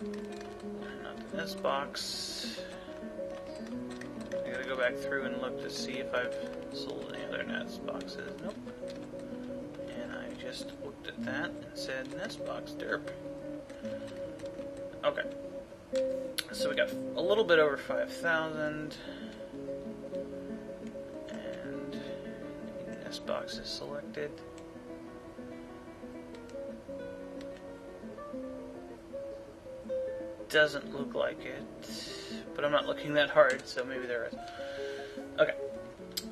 Not this box. I gotta go back through and look to see if I've sold any other nest boxes. Nope. And I just looked at that and said nest box derp. Okay. So we got a little bit over 5,000. And nest box is selected. Doesn't look like it, but I'm not looking that hard, so maybe there is. Okay,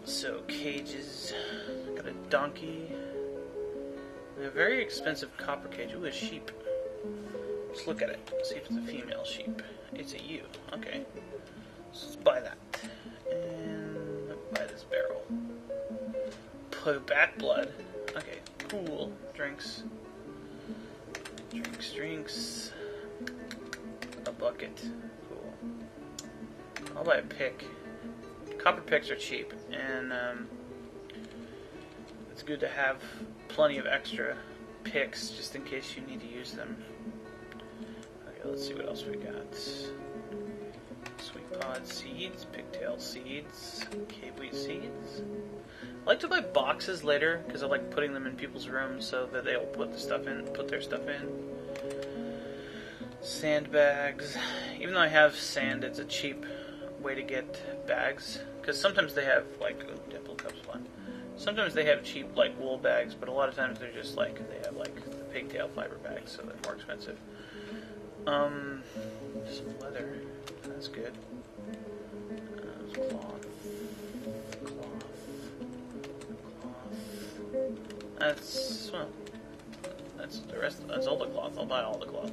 so cages. Got a donkey. A very expensive copper cage. Ooh, a sheep. Let's look at it. See if it's a female sheep. It's a ewe. Okay, so let's buy that. And buy this barrel. Put back blood. Okay, cool. Drinks. Drinks. A bucket. Cool. I'll buy a pick. Copper picks are cheap, and it's good to have plenty of extra picks just in case you need to use them. Okay, let's see what else we got. Sweet pod seeds, pigtail seeds, cave wheat seeds. I like to buy boxes later because I like putting them in people's rooms so that they'll put their stuff in. Sandbags. Even though I have sand, it's a cheap way to get bags. Because sometimes they have, like, dimple cups fun. Sometimes they have cheap, like, wool bags, but a lot of times they're just, like, they have, like, the pigtail fiber bags, so they're more expensive. Some leather. That's good. Cloth. That's, well, that's the rest. That's all the cloth. I'll buy all the cloth.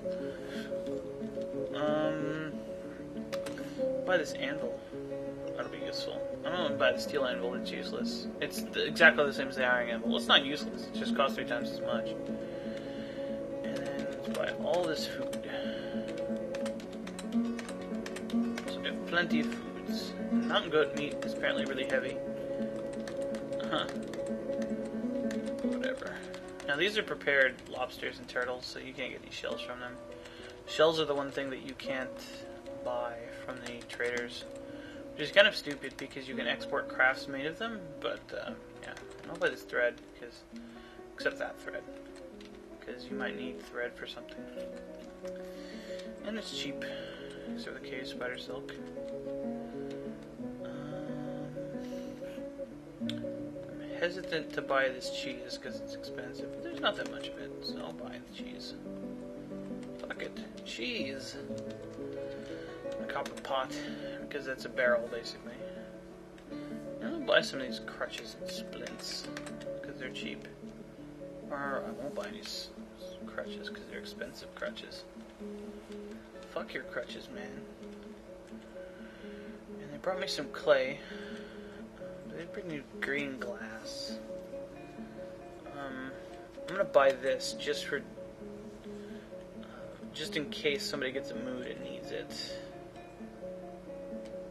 Buy this anvil. That'll be useful. I don't want to buy the steel anvil. It's useless. It's exactly the same as the iron anvil. It's not useless. It just costs 3 times as much. And then let's buy all this food. So we have plenty of foods. Mountain goat meat is apparently really heavy. Huh. Whatever. Now these are prepared lobsters and turtles, so you can't get any shells from them. Shells are the one thing that you can't buy from the traders, which is kind of stupid because you can export crafts made of them, but yeah. I'll buy this thread, except that thread, because you might need thread for something. And it's cheap, except for the cave spider silk. I'm hesitant to buy this cheese because it's expensive, but there's not that much of it, so I'll buy the cheese. Fuck it. Cheese! A copper pot, because that's a barrel, basically. And I'll buy some of these crutches and splints, because they're cheap. Or I won't buy these crutches, because they're expensive crutches. Fuck your crutches, man. And they brought me some clay. They bring me green glass. I'm gonna buy this just in case somebody gets a mood and needs it.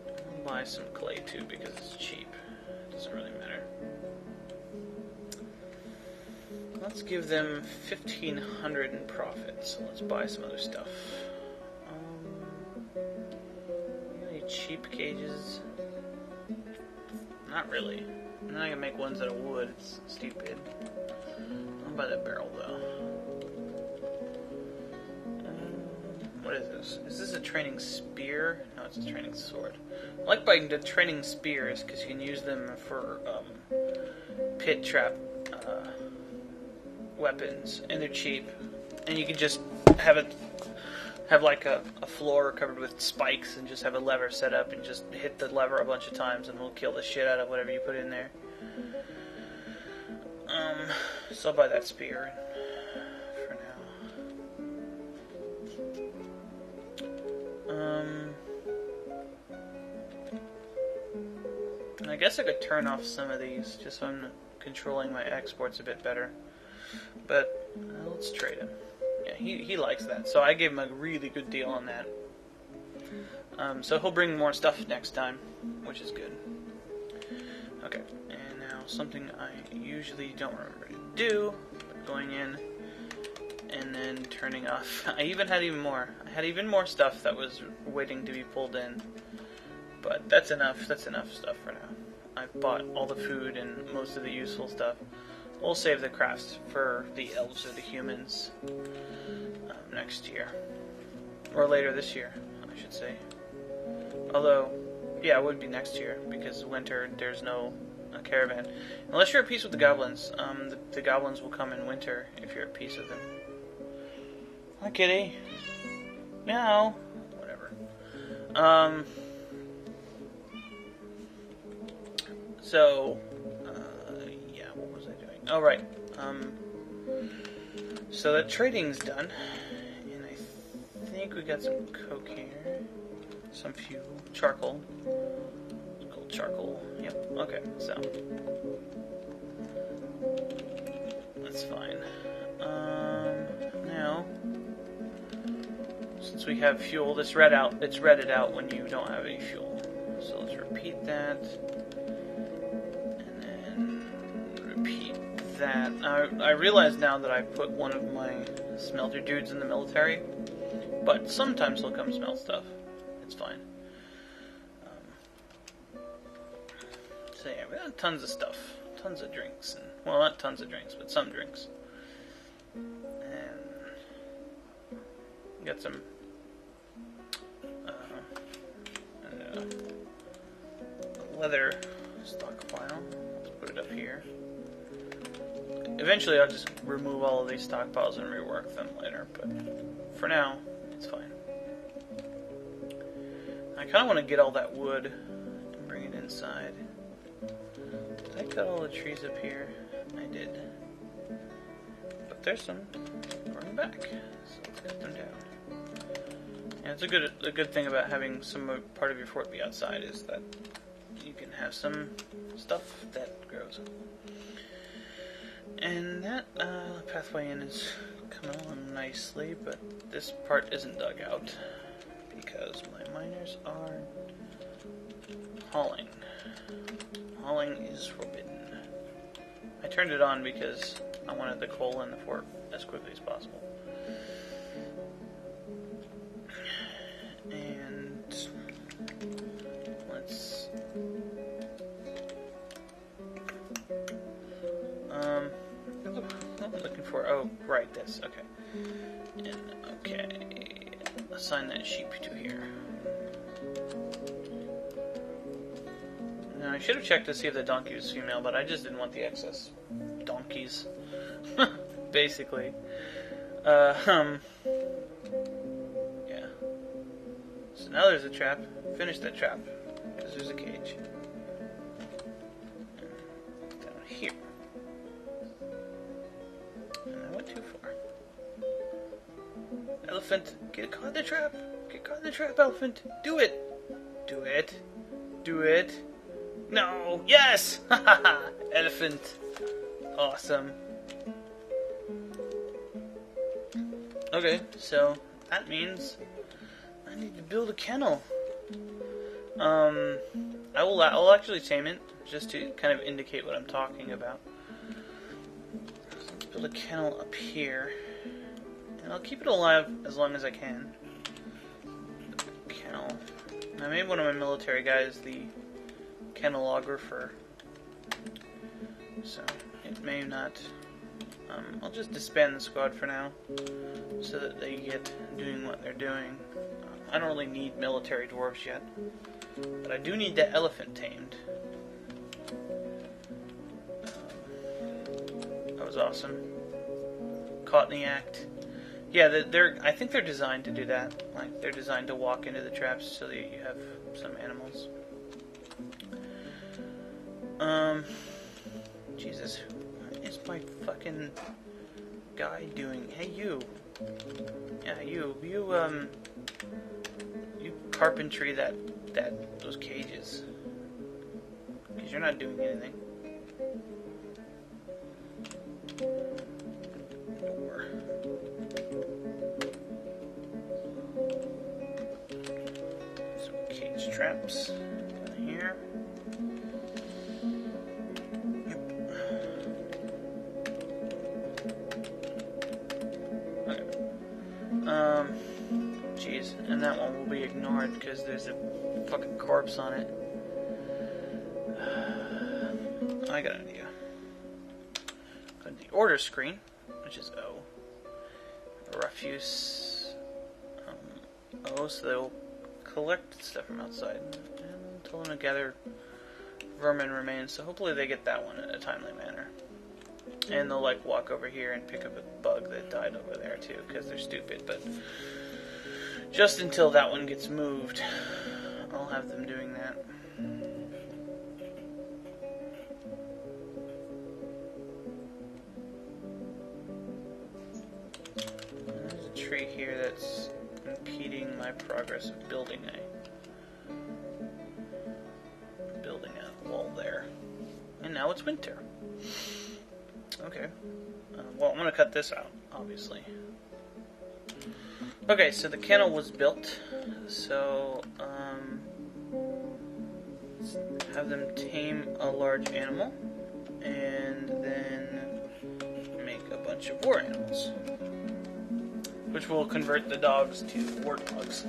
I'll buy some clay too because it's cheap. It doesn't really matter. Let's give them 1,500 in profit. So let's buy some other stuff. Any cheap cages? Not really. I'm not gonna make ones out of wood. It's stupid. I'll buy that barrel though. What is this? Is this a training spear? No, it's a training sword. I like buying the training spears because you can use them for pit trap weapons, and they're cheap. And you can just have like a floor covered with spikes and just have a lever set up and just hit the lever a bunch of times and it'll kill the shit out of whatever you put in there. So I'll buy that spear for now. I guess I could turn off some of these just so I'm controlling my exports a bit better. But let's trade him. Yeah, he likes that. So I gave him a really good deal on that. So he'll bring more stuff next time, which is good. Okay, and now something I usually don't remember to do, going in and then turning off. I had even more stuff that was waiting to be pulled in. But that's enough. That's enough stuff for now. I've bought all the food and most of the useful stuff. We'll save the crafts for the elves or the humans next year. Or later this year, I should say. Although, yeah, it would be next year, because winter, there's no caravan. Unless you're at peace with the goblins. The goblins will come in winter if you're at peace with them. Hi, kitty. Meow. Whatever. So, yeah, what was I doing? Oh, right. So the trading's done, and I think we got some coke here, some fuel, charcoal. It's called charcoal. Yep. Okay. So that's fine. Now, since we have fuel, it's redded out when you don't have any fuel. So let's repeat that. That. I realize now that I put one of my smelter dudes in the military, but sometimes he'll come smell stuff. It's fine. So yeah, we got tons of stuff, tons of drinks, and well, not tons of drinks, but some drinks. And got some leather stockpile. Let's put it up here. Eventually I'll just remove all of these stockpiles and rework them later, but for now, it's fine. I kind of want to get all that wood and bring it inside. Did I cut all the trees up here? I did. But there's some growing back, so let's cut them down. Yeah, it's a good thing about having some part of your fort be outside is that you can have some stuff that grows. And that pathway in is coming along nicely, but this part isn't dug out because my miners are hauling. Hauling is forbidden. I turned it on because I wanted the coal in the fort as quickly as possible. And let's... what am I looking for? Oh, right, this. Okay. And, okay. Assign that sheep to here. Now, I should have checked to see if the donkey was female, but I just didn't want the excess donkeys. Basically. Yeah. So now there's a trap. Finish that trap. Because there's a cage. Down here. And I went too far. Elephant, get caught in the trap. Get caught in the trap, elephant. Do it. Do it. Do it. No. Yes. Elephant. Awesome. Okay, so that means I need to build a kennel. I'll actually tame it just to kind of indicate what I'm talking about. So let's build a kennel up here, and I'll keep it alive as long as I can. Kennel. I made one of my military guys the kennelographer, so it may not. I'll just disband the squad for now, so that they get doing what they're doing. I don't really need military dwarves yet, but I do need that elephant tamed. That was awesome. Caught in the act. Yeah, I think they're designed to do that. Like, they're designed to walk into the traps so that you have some animals. Jesus, what is my fucking guy doing? Hey, you. Yeah, you carpentry those cages. Because you're not doing anything. Door. Some cage traps down here. and that one will be ignored because there's a fucking corpse on it. I got an idea. Go to the order screen, which is O. Refuse O, so they'll collect stuff from outside. And tell them to gather vermin remains, so hopefully they get that one in a timely manner. And they'll like walk over here and pick up a bug that died over there too, because they're stupid, but just until that one gets moved, I'll have them doing that. There's a tree here that's impeding my progress of building a wall there. And now it's winter. Okay. Well, I'm going to cut this out, obviously. Okay, so the kennel was built. So, let's have them tame a large animal. And then make a bunch of war animals. Which will convert the dogs to warthogs.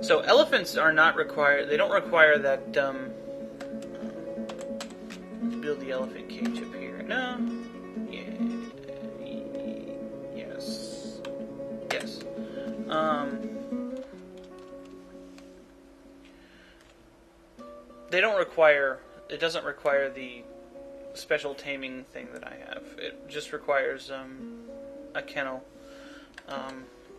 So, elephants are not required. They don't require that, let's build the elephant cage up here. No. Yes. They don't require. It doesn't require the special taming thing that I have. It just requires a kennel.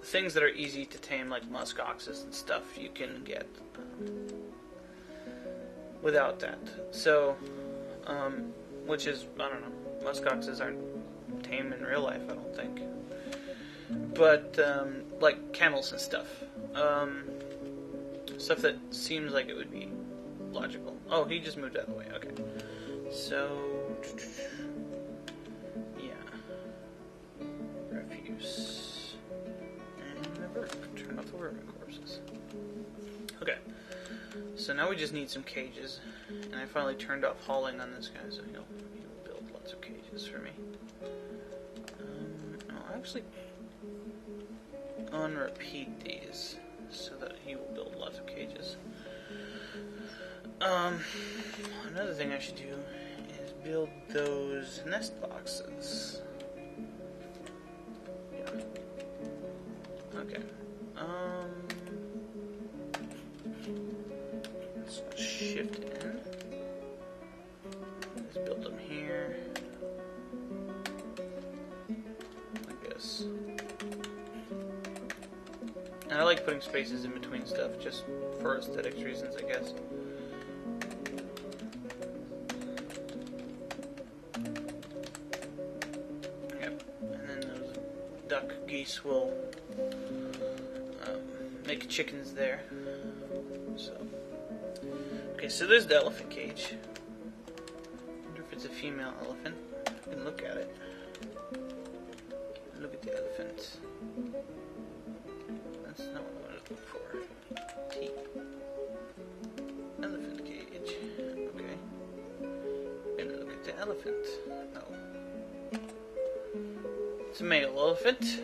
Things that are easy to tame, like musk oxes and stuff, you can get without that. So, which is, I don't know, musk oxes aren't tame in real life, I don't think. But, like camels and stuff. Stuff that seems like it would be logical. Oh, he just moved out of the way, okay. So, yeah. Refuse. And the turn off the vermin corpses. Okay. So now we just need some cages. And I finally turned off hauling on this guy, so he'll build lots of cages for me. I'll actually unrepeat these so that he will build lots of cages. Another thing I should do is build those nest boxes. Yeah. Okay. Let's shift in. Let's build them here. I guess. And I like putting spaces in between stuff just for aesthetics reasons, I guess. Yep. And then those duck geese will make chickens there. So, okay, so there's the elephant cage. I wonder if it's a female elephant. I can look at it. Look at the elephant. That's not what I wanted to look for. T. Elephant cage. Okay. Gonna look at the elephant. Oh. It's a male elephant.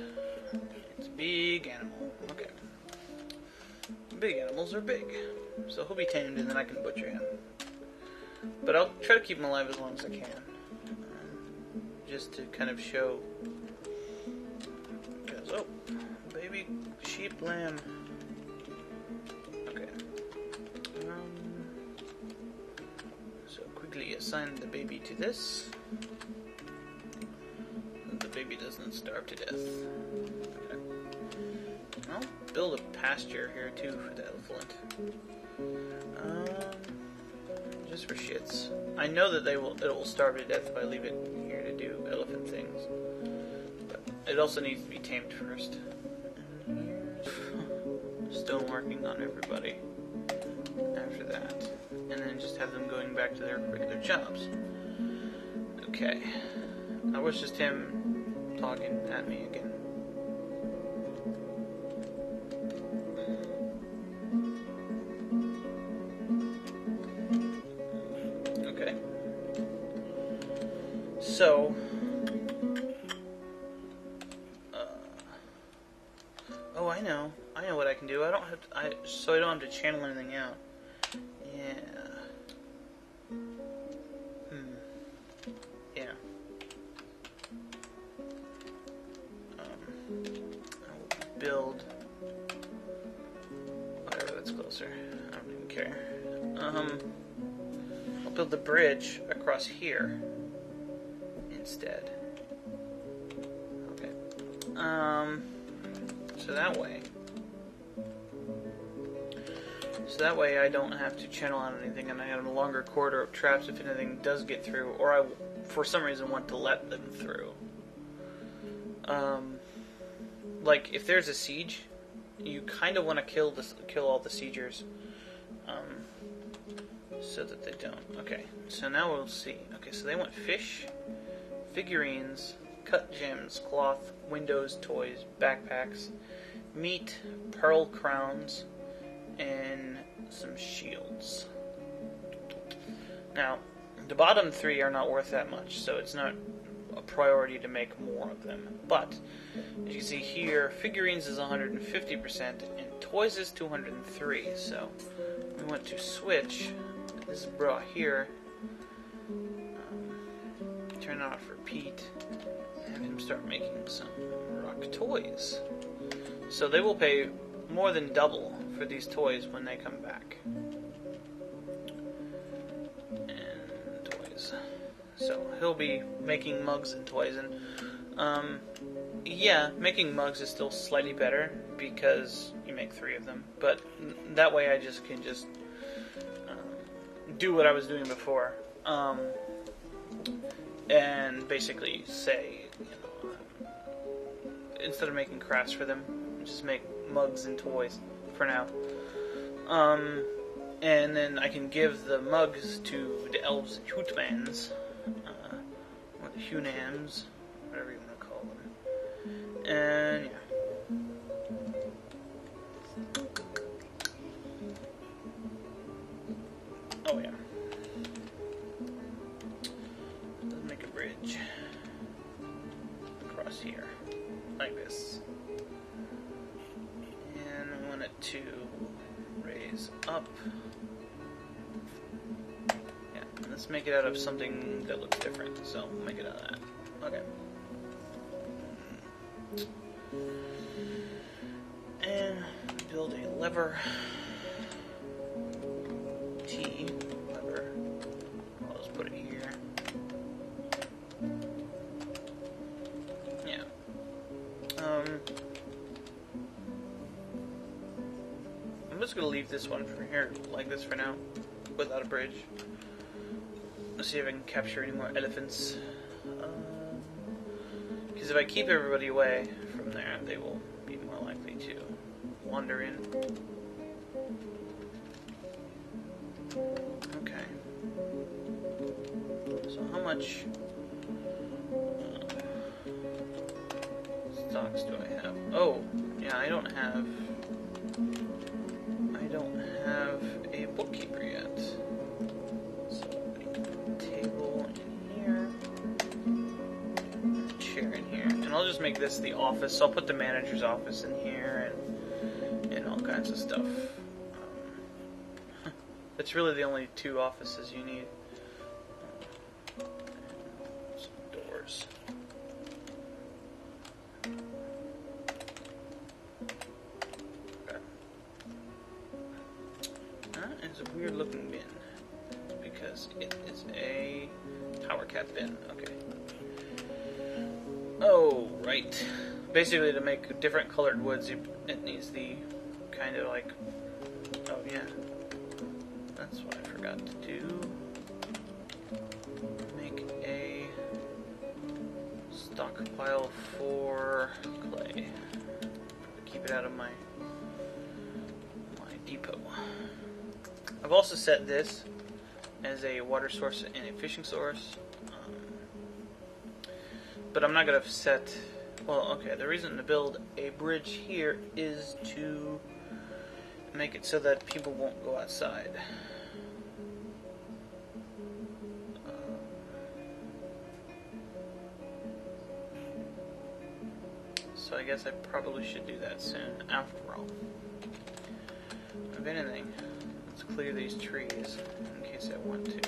It's a big animal. Okay. Big animals are big. So he'll be tamed and then I can butcher him. But I'll try to keep him alive as long as I can. Just to kind of show. Because, oh, baby sheep lamb. Okay. So quickly assign the baby to this. And the baby doesn't starve to death. Okay. I'll build a pasture here too for the elephant. Just for shits. I know that it will starve to death if I leave it here to do elephant things. But it also needs to be tamed first. And here's still working on everybody after that. And then just have them going back to their regular jobs. Okay. That was just him talking at me again. So, oh, I know what I can do. I don't have to, so I don't have to channel anything out. Yeah. Yeah. I will build whatever that's closer. I don't even care. I'll build the bridge across here instead. Okay. So that way I don't have to channel out anything, and I have a longer corridor of traps if anything does get through, or I, for some reason, want to let them through. Like, if there's a siege, you kind of want to kill all the siegers, so that they don't. Okay, so now we'll see. Okay, so they want fish, figurines, cut gems, cloth, windows, toys, backpacks, meat, pearl crowns, and some shields. Now, the bottom three are not worth that much, so it's not a priority to make more of them. But, as you can see here, figurines is 150%, and toys is 203, so we want to switch this bra here, turn it on for Pete, and have him start making some rock toys. So they will pay more than double for these toys when they come back. And toys. So he'll be making mugs and toys, and yeah, making mugs is still slightly better because you make 3 of them. But that way I can do what I was doing before, and basically say, instead of making crafts for them, just make mugs and toys for now. And then I can give the mugs to the elves and Hootmans, or the Hunams, whatever you want to call them. And yeah. Oh yeah. Let's make a bridge across here, like this. And I want it to raise up. Yeah, let's make it out of something that looks different. So we'll make it out of that. Okay. And build a lever. Lever. I'll just put it here. Yeah. I'm just gonna leave this one from here like this for now, without a bridge. Let's see if I can capture any more elephants. Because if I keep everybody away from there, they will be more likely to wander in. Okay. So how much stocks do I have? Oh, yeah, I don't have a bookkeeper yet. So a table in here, a chair in here, and I'll just make this the office. So I'll put the manager's office in here and all kinds of stuff. It's really the only 2 offices you need. Some doors. Okay. That is a weird looking bin, because it is a power cat bin. Okay. Oh, right. Basically, to make different colored woods, it needs the kind of like... Oh, yeah. That's what I forgot to do. Make a stockpile for clay. Keep it out of my depot. I've also set this as a water source and a fishing source. But I'm not going to set... Well, okay, the reason to build a bridge here is to make it so that people won't go outside. So I guess I probably should do that soon, after all. anything, let's clear these trees in case I want to.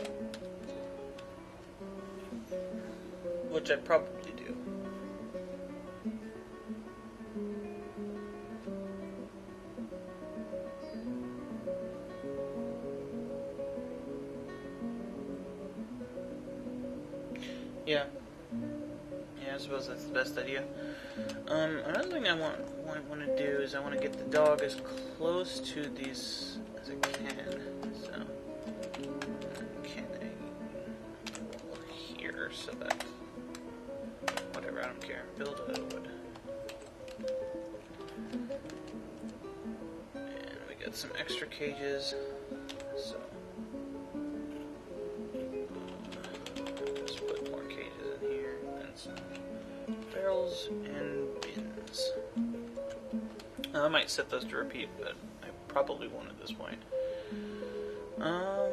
Which I probably do. Yeah. Yeah, I suppose that's the best idea. Another thing I want to do is I want to get the dog as close to these as I can. So, can I go here so that whatever, I don't care. Build a wood. And we got some extra cages. So let's put more cages in here and some barrels and bins. I might set those to repeat, but I probably won't at this point. Yeah.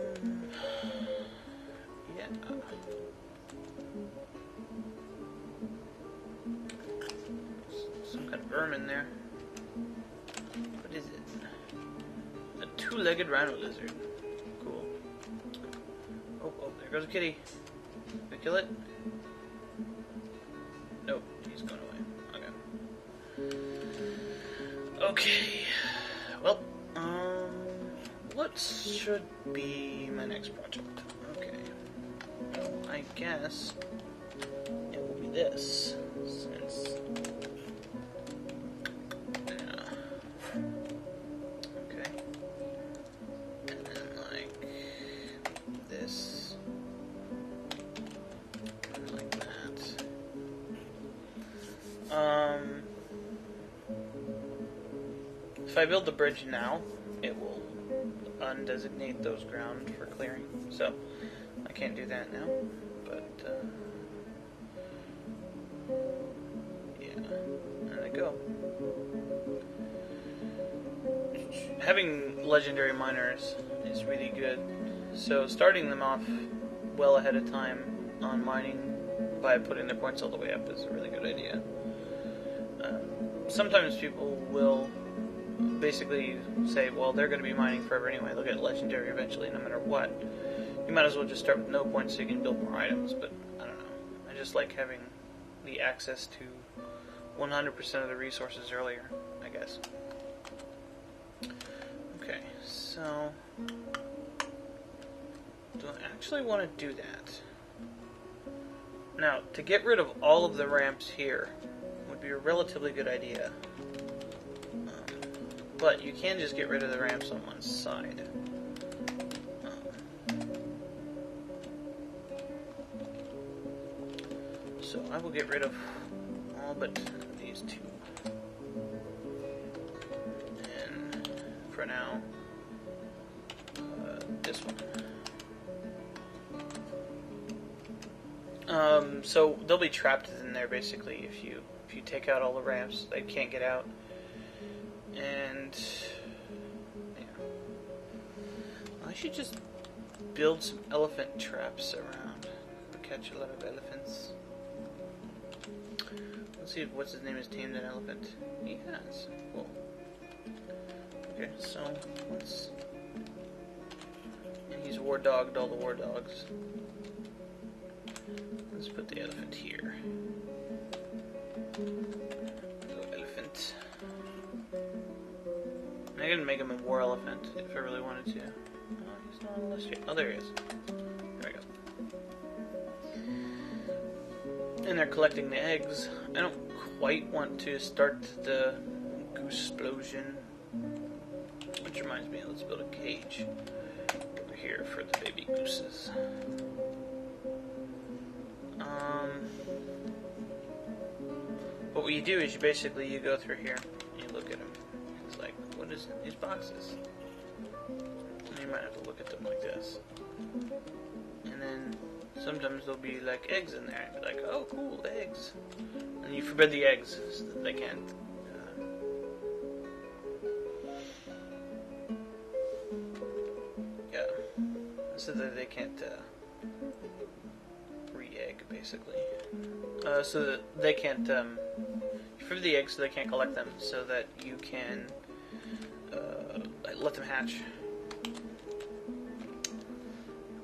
Some kind of vermin there. What is it? A two-legged rhino lizard. Cool. Oh, there goes a kitty. Did we kill it? Nope, he's going away. Okay. Okay. Well, what should be my next project? Okay. Well, I guess it will be this, since... yeah. Okay. And then, like, this. And like that. If I build the bridge now, it will undesignate those ground for clearing. So, I can't do that now. But, yeah. There they go. Having legendary miners is really good. So, starting them off well ahead of time on mining by putting their points all the way up is a really good idea. Sometimes people will basically say, well, they're going to be mining forever anyway, they'll get legendary eventually no matter what. You might as well just start with no points so you can build more items, but I don't know. I just like having the access to 100% of the resources earlier, I guess. Okay, so... do I actually want to do that? Now, to get rid of all of the ramps here would be a relatively good idea. But you can just get rid of the ramps on one side. So I will get rid of all but these two. And for now, this one. So they'll be trapped in there basically if you take out all the ramps. They can't get out. And yeah, I should just build some elephant traps around. Catch a lot of elephants. Let's see if what's his name has tamed an elephant. He has. Cool. Okay, so let's. And he's war dogged all the war dogs. Let's put the elephant here. Go elephant. I can make him a war elephant if I really wanted to. Oh, he's not on the list yet. Oh, there he is. There we go. And they're collecting the eggs. I don't quite want to start the goose explosion. Which reminds me, let's build a cage over here for the baby gooses. But what you do is you go through here and you look at them. It's like, what is these boxes? And you might have to look at them like this. And then sometimes there'll be like eggs in there. And be like, oh cool, eggs. And you forbid the eggs so that they can't. So that they can't re-egg, basically. So that they can't. You forbid the eggs so they can't collect them. So that you can let them hatch.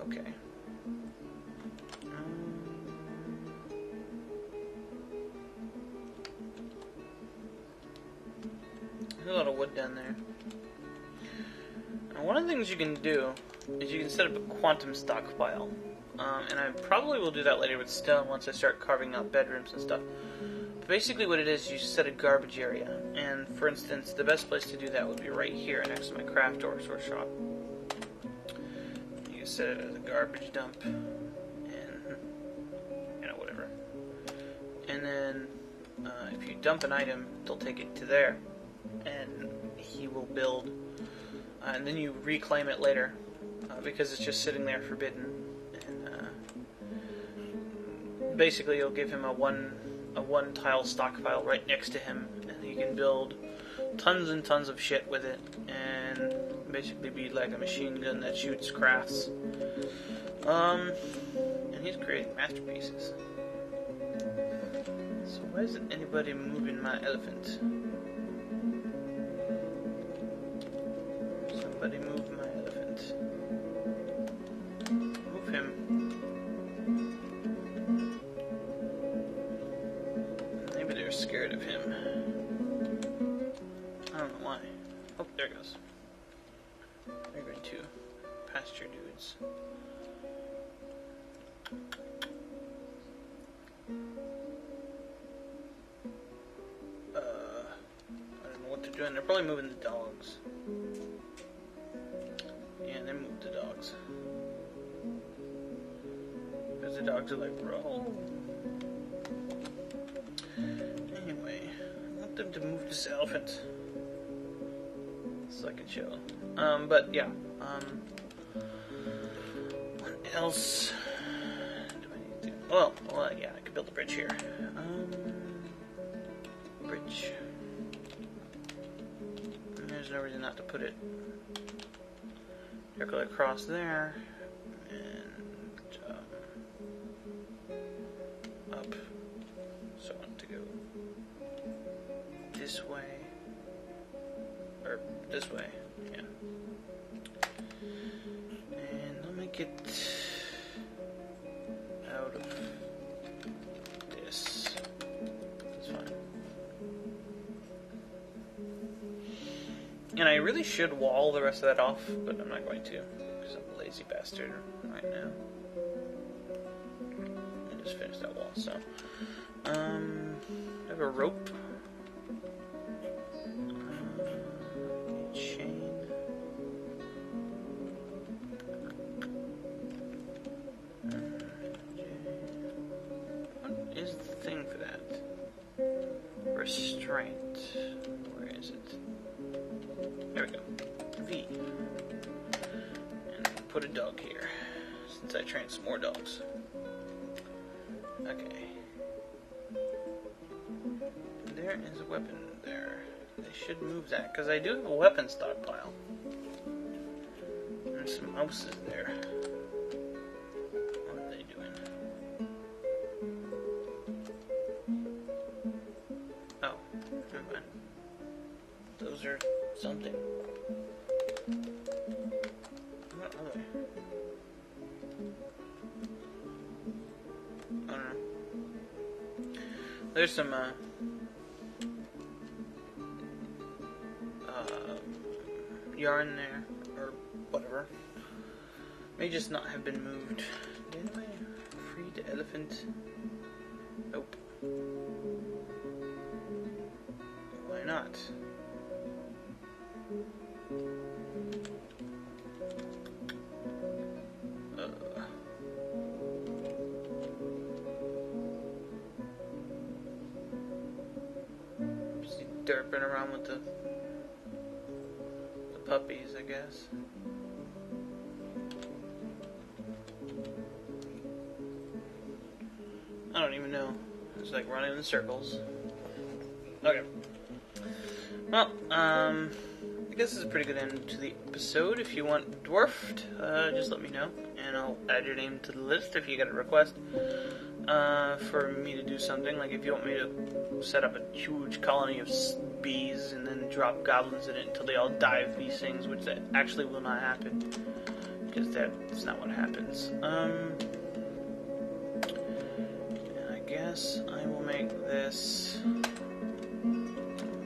Okay. There's a lot of wood down there. Now, one of the things you can do is you can set up a quantum stockpile. And I probably will do that later with stone once I start carving out bedrooms and stuff. But basically what it is, you set a garbage area. And for instance, the best place to do that would be right here next to my craft or shop. You can set it as a garbage dump. And, whatever. And then, if you dump an item, they'll take it to there. And he will build. And then you reclaim it later. Because it's just sitting there forbidden. Basically, you'll give him a one tile stockpile right next to him, and he can build tons and tons of shit with it, and basically be like a machine gun that shoots crafts. And he's creating masterpieces. So why isn't anybody moving my elephant? Somebody move my elephant. Move him. Scared of him. I don't know why. Oh, there it goes. They're going to pasture dudes. I don't know what they're doing. They're probably moving the dogs. Yeah, they moved the dogs. Because the dogs are like, roll. Anyway, I want them to move this elephant so I can show. But yeah. What else do I need to do? Well, yeah, I could build a bridge here. Bridge. And there's no reason not to put it directly across there. And up. So I want to go this way, or this way, yeah. And let me get out of this. That's fine. And I really should wall the rest of that off, but I'm not going to, because I'm a lazy bastard right now. I just finished that wall, so. I have a rope. Chain. What is the thing for that? Restraint. Where is it? There we go. V. And put a dog here, since I trained some more dogs. Okay. There is a weapon there. They should move that, because I do have a weapon stockpile. There's some mouses there. What are they doing? Oh, never mind. Those are something. What are they? I don't know. There's some, yarn there, or whatever. May just not have been moved. Did I free the elephant? Nope. Why not? Just derping around with the puppies, I guess. I don't even know. It's like running in circles. Okay. Well, I guess this is a pretty good end to the episode. If you want Dwarfed, just let me know, and I'll add your name to the list if you get a request. for me to do something. Like if you want me to set up a huge colony of bees and then drop goblins in it until they all die of these things, which that actually will not happen, because that's not what happens. And I guess I will make this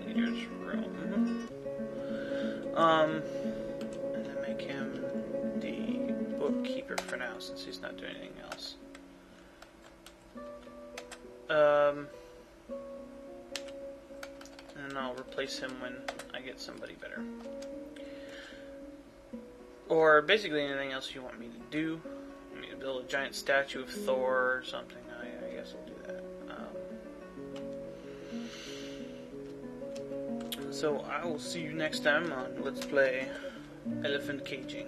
leader's room. And then make him the bookkeeper for now, since he's not doing anything else. And I'll replace him when I get somebody better. Or basically anything else you want me to do. I mean, build a giant statue of Thor or something. I guess I'll do that. So I will see you next time on Let's Play Elephant Caging.